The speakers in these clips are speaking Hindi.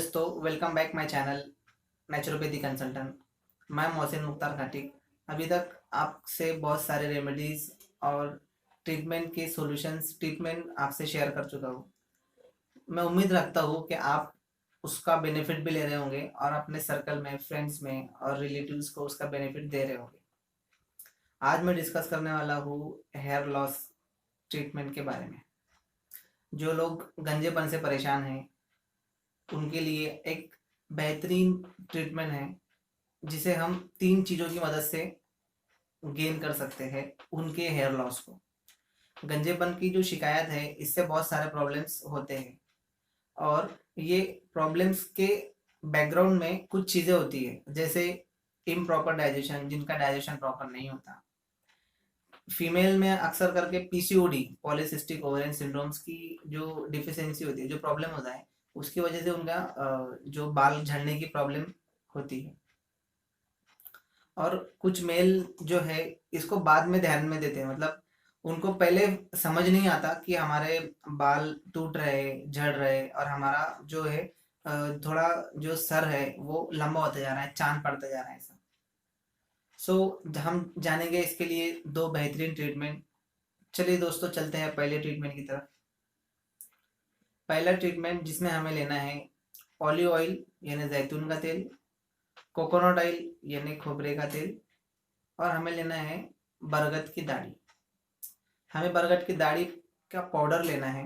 दोस्तों, welcome back my channel naturopathy consultant. मैं मोहसिन मुख्तार खटीक। अभी तक आपसे बहुत सारे रेमेडीज और ट्रीटमेंट के सॉल्यूशंस ट्रीटमेंट आपसे शेयर कर चुका हूँ। मैं उम्मीद रखता हूँ कि आप उसका बेनिफिट भी ले रहे होंगे और अपने सर्कल में, फ्रेंड्स में और रिलेटिव्स को उसका बेनिफिट दे रहे होंगे। आज मैं डिस्कस करने वाला हूँ हेयर लॉस ट्रीटमेंट के बारे में। जो लोग गंजेपन से परेशान हैं उनके लिए एक बेहतरीन ट्रीटमेंट है, जिसे हम 3 चीज़ों की मदद से गेन कर सकते हैं उनके हेयर लॉस को। गंजेपन की जो शिकायत है, इससे बहुत सारे प्रॉब्लम्स होते हैं और ये प्रॉब्लम्स के बैकग्राउंड में कुछ चीज़ें होती है, जैसे इम्प्रॉपर डाइजेशन, जिनका डाइजेशन प्रॉपर नहीं होता। फीमेल में अक्सर करके पीसीओडी, पॉलीसिस्टिक ओवरियन सिंड्रोम्स की जो डिफिशियंसी होती है, जो प्रॉब्लम होता है, उसकी वजह से उनका जो बाल झड़ने की प्रॉब्लम होती है। और कुछ मेल जो है इसको बाद में ध्यान में देते हैं, मतलब उनको पहले समझ नहीं आता कि हमारे बाल टूट रहे, झड़ रहे और हमारा जो है थोड़ा जो सर है वो लंबा होता जा रहा है, चांद पड़ता जा रहा है ऐसा। सो हम जानेंगे इसके लिए 2 बेहतरीन ट्रीटमेंट। चलिए दोस्तों, चलते हैं पहले ट्रीटमेंट की तरफ। पहला ट्रीटमेंट जिसमें हमें लेना है ऑलिव ऑयल यानी जैतून का तेल, कोकोनट ऑयल यानी खोपरे का तेल, और हमें लेना है बरगद की दाढ़ी। हमें बरगद की दाढ़ी का पाउडर लेना है।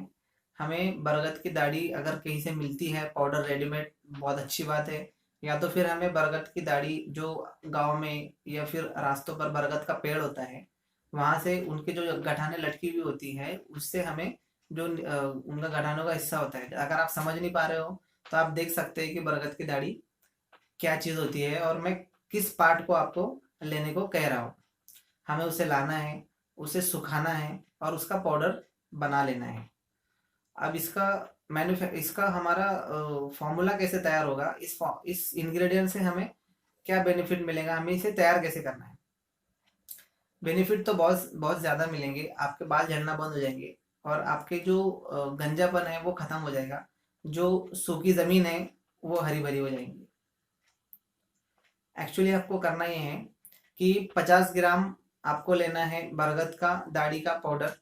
हमें बरगद की दाढ़ी अगर कहीं से मिलती है पाउडर रेडीमेड, बहुत अच्छी बात है। या तो फिर हमें बरगद की दाढ़ी जो गांव में या फिर रास्तों पर बरगद का पेड़ होता है, वहां से उनके जो गठाने लटकी हुई होती है, उससे हमें जो उनका गठानों का हिस्सा होता है, अगर आप समझ नहीं पा रहे हो तो आप देख सकते हैं कि बरगद की दाढ़ी क्या चीज़ होती है और मैं किस पार्ट को आपको लेने को कह रहा हूँ। हमें उसे लाना है, उसे सुखाना है और उसका पाउडर बना लेना है। अब इसका हमारा फॉर्मूला कैसे तैयार होगा, इस इंग्रेडिएंट से हमें क्या बेनिफिट मिलेगा, हमें इसे तैयार कैसे करना है। बेनिफिट तो बहुत बहुत ज़्यादा मिलेंगे। आपके बाल झड़ना बंद हो जाएंगे और आपके जो गंजापन है वो ख़त्म हो जाएगा। जो सूखी ज़मीन है वो हरी भरी हो जाएंगी। एक्चुअली आपको करना ये है कि 50 ग्राम आपको लेना है बरगद का दाढ़ी का पाउडर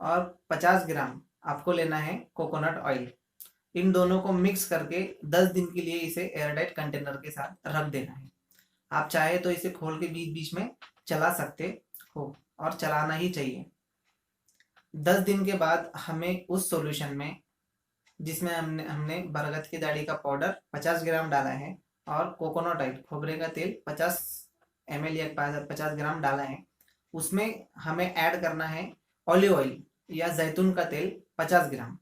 और 50 ग्राम आपको लेना है कोकोनट ऑयल। इन दोनों को मिक्स करके 10 दिन के लिए इसे एयरटाइट कंटेनर के साथ रख देना है। आप चाहे तो इसे खोल के बीच बीच में चला सकते हो और चलाना ही चाहिए। 10 दिन के बाद हमें उस सॉल्यूशन में, जिसमें हमने हमने बरगद की दाढ़ी का पाउडर 50 ग्राम डाला है और कोकोनट ऑयल, खोबरे का तेल 50 ml या 50 ग्राम डाला है, उसमें हमें ऐड करना है ऑलिव ऑयल या जैतून का तेल 50 ग्राम,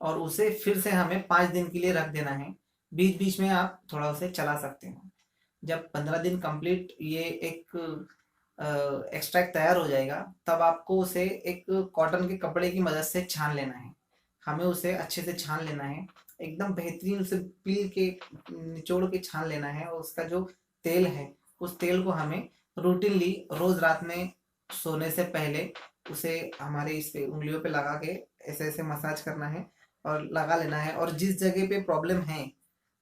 और उसे फिर से हमें 5 दिन के लिए रख देना है। बीच बीच में आप थोड़ा उसे चला सकते हो। जब 15 दिन कंप्लीट ये एक एक्सट्रैक्ट तैयार हो जाएगा, तब आपको उसे एक कॉटन के कपड़े की मदद से छान लेना है। हमें उसे अच्छे से छान लेना है, एकदम बेहतरीन से पील के निचोड़ के छान लेना है। और उसका जो तेल है, उस तेल को हमें रूटीनली रोज रात में सोने से पहले उसे हमारे इस पे उंगलियों पे लगा के ऐसे ऐसे मसाज करना है और लगा लेना है। और जिस जगह पे प्रॉब्लम है,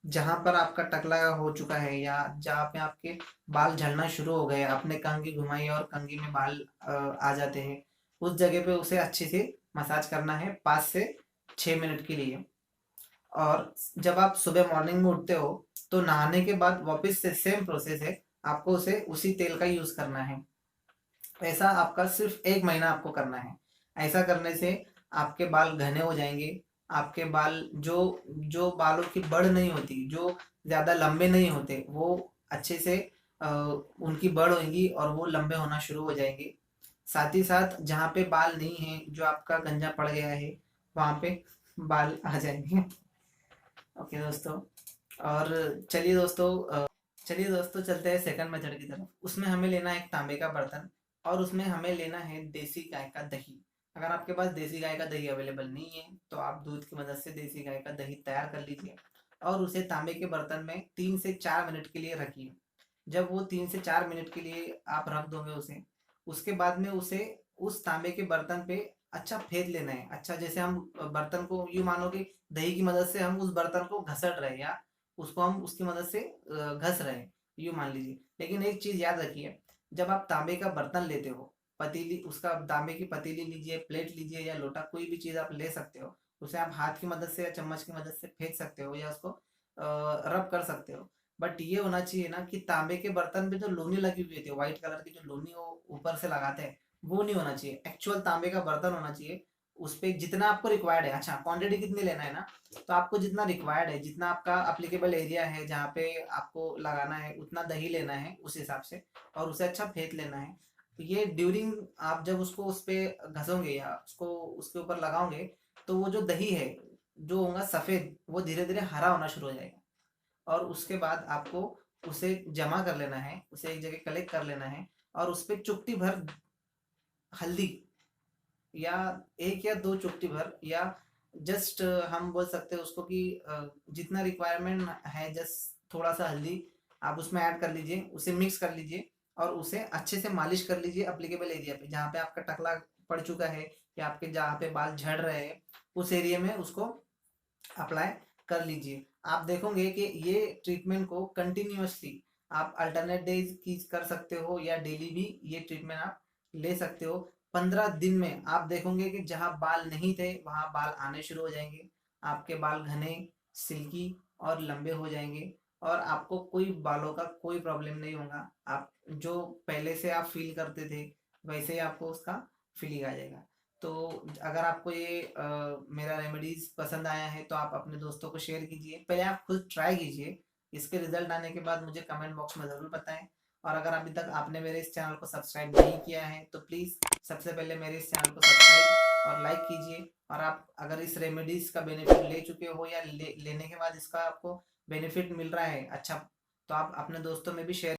जहाँ पर आपका टकला हो चुका है या जहाँ पे आपके बाल झड़ना शुरू हो गए, आपने कंघी घुमाई और कंघी में बाल आ जाते हैं, उस जगह पे उसे अच्छे से मसाज करना है 5 से 6 मिनट के लिए। और जब आप सुबह मॉर्निंग में उठते हो तो नहाने के बाद वापस से सेम प्रोसेस है, आपको उसे उसी तेल का यूज करना है। ऐसा आपका सिर्फ 1 महीना आपको करना है। ऐसा करने से आपके बाल घने हो जाएंगे। आपके बाल जो जो बालों की बढ़ नहीं होती, जो ज़्यादा लंबे नहीं होते, वो अच्छे से उनकी बढ़ होगी और वो लंबे होना शुरू हो जाएंगे। साथ ही साथ जहाँ पे बाल नहीं है, जो आपका गंजा पड़ गया है, वहाँ पे बाल आ जाएंगे। ओके दोस्तों। और चलिए दोस्तों, चलते हैं सेकंड मेथड की तरफ। उसमें हमें लेना है एक तांबे का बर्तन और उसमें हमें लेना है देसी गाय का दही। अगर आपके पास देसी गाय का दही अवेलेबल नहीं है तो आप दूध की मदद से देसी गाय का दही तैयार कर लीजिए और उसे तांबे के बर्तन में 3 से 4 मिनट के लिए रखिए। जब वो 3 से 4 मिनट के लिए आप रख दोगे उसे, उसके बाद में उसे उस तांबे के बर्तन पे अच्छा फेंट लेना है। अच्छा जैसे हम बर्तन को यूँ मानो कि दही की मदद से हम उस बर्तन को घसट रहे हैं, या उसको हम उसकी मदद से घस रहे हैं, यूँ मान लीजिए। लेकिन एक चीज़ याद रखिए, जब आप तांबे का बर्तन लेते हो, पतीली उसका तांबे की पतीली लीजिए, प्लेट लीजिए या लोटा, कोई भी चीज़ आप ले सकते हो। उसे आप हाथ की मदद से या चम्मच की मदद से फेंट सकते हो या उसको रब कर सकते हो। बट ये होना चाहिए ना कि तांबे के बर्तन पे जो लोनी लगी हुई होती है, व्हाइट कलर की जो लोनी वो ऊपर से लगाते हैं, वो नहीं होना चाहिए। एक्चुअल तांबे का बर्तन होना चाहिए। उस पे जितना आपको रिक्वायर्ड है, अच्छा क्वांटिटी कितनी लेना है ना, तो आपको जितना रिक्वायर्ड है, जितना आपका अप्लीकेबल एरिया है जहाँ पे आपको लगाना है, उतना दही लेना है उस हिसाब से, और उसे अच्छा फेंट लेना है। तो ये ड्यूरिंग आप जब उसको उस पे घसोगे या उसको उसके ऊपर लगाओगे, तो वो जो दही है जो होगा सफ़ेद, वो धीरे धीरे हरा होना शुरू हो जाएगा। और उसके बाद आपको उसे जमा कर लेना है, उसे एक जगह कलेक्ट कर लेना है, और उस पे चुटकी भर हल्दी, या एक या दो चुटकी भर, या जस्ट हम बोल सकते हैं उसको कि जितना रिक्वायरमेंट है, जस्ट थोड़ा सा हल्दी आप उसमें ऐड कर लीजिए, उसे मिक्स कर लीजिए, और उसे अच्छे से मालिश कर लीजिए अप्लीकेबल एरिया पे जहाँ पे आपका टकला पड़ चुका है, या आपके जहाँ पे बाल झड़ रहे हैं, उस एरिया में उसको अप्लाई कर लीजिए। आप देखोगे कि ये ट्रीटमेंट को कंटिन्यूअसली आप अल्टरनेट डेज की कर सकते हो, या डेली भी ये ट्रीटमेंट आप ले सकते हो। 15 दिन में आप देखोगे कि जहाँ बाल नहीं थे वहाँ बाल आने शुरू हो जाएंगे, आपके बाल घने, सिल्की और लंबे हो जाएंगे, और आपको कोई बालों का कोई प्रॉब्लम नहीं होगा। आप जो पहले से आप फील करते थे वैसे ही आपको उसका फीलिंग आ जाएगा। तो अगर आपको ये मेरा रेमेडीज पसंद आया है तो आप अपने दोस्तों को शेयर कीजिए, पहले आप खुद ट्राई कीजिए। इसके रिजल्ट आने के बाद मुझे कमेंट बॉक्स में ज़रूर बताएं। और अगर अभी तक आपने मेरे इस चैनल को सब्सक्राइब नहीं किया है तो प्लीज़ सबसे पहले मेरे इस चैनल को सब्सक्राइब और लाइक कीजिए। और आप अगर इस रेमेडीज का बेनिफिट ले चुके हो, या लेने के बाद इसका आपको बेनिफिट मिल रहा है अच्छा, तो आप अपने दोस्तों में भी शेयर